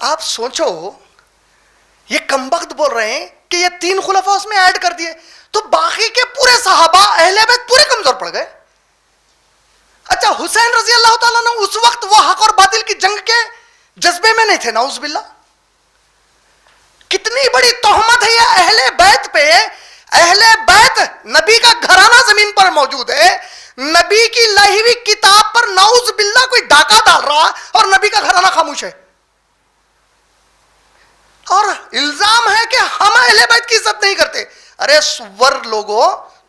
آپ سوچو یہ کمبخت بول رہے ہیں کہ یہ 3 خلفاء اس میں ایڈ کر دیے تو باقی کے پورے صحابہ اہل بیت پورے کمزور پڑ گئے. اچھا حسین رضی اللہ تعالیٰ عنہ اس وقت وہ حق اور باطل کی جنگ کے جذبے میں نہیں تھے؟ نعوذ باللہ. کتنی بڑی تہمت ہے یہ اہل بیت پہ. اہل بیت نبی کا گھرانہ زمین پر موجود ہے, نبی کی لائی ہوئی کتاب پر نعوذ باللہ کوئی ڈاکہ ڈال رہا اور نبی کا گھرانہ خاموش ہے, اور الزام ہے کہ ہم اہل بیت کی عزت نہیں کرتے. ارے سور لوگوں,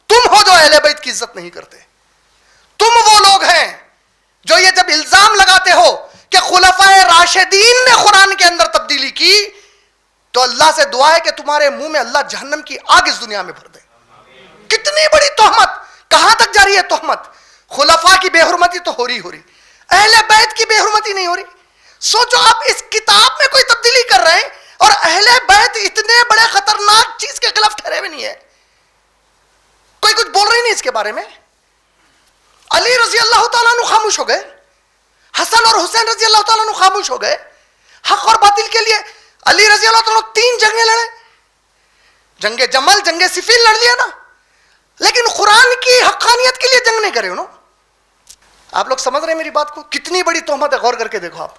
تم ہو جو اہل بیت کی عزت نہیں کرتے. تم وہ لوگ ہیں جو یہ جب الزام لگاتے ہو کہ خلفائے راشدین نے قرآن کے اندر تبدیلی کی, تو اللہ سے دعا ہے کہ تمہارے منہ میں اللہ جہنم کی آگ اس دنیا میں بھر دے. کتنی بڑی تہمت, کہاں تک جاری ہے تہمت؟ خلفاء کی بے حرمتی تو ہو رہی, اہل بیت کی بے حرمتی نہیں ہو رہی. سوچو آپ اس کتاب میں کوئی تبدیلی کر رہے ہیں اور اہل بیت اتنے بڑے خطرناک چیز کے خلاف ٹھہرے ہوئے نہیں ہے, کوئی کچھ بول رہی نہیں اس کے بارے میں. علی رضی اللہ تعالیٰ عنہ خاموش ہو گئے, حسن اور حسین رضی اللہ تعالیٰ عنہ خاموش ہو گئے. حق اور باطل کے لیے علی رضی اللہ تعالیٰ 3 جنگیں لڑے, جنگ جمل, جنگ صفین لڑ لیا نا, لیکن قرآن کی حقانیت کے لیے جنگ نہیں کرے انہوں. آپ لوگ سمجھ رہے ہیں میری بات کو؟ کتنی بڑی تہمت ہے, غور کر کے دیکھو آپ.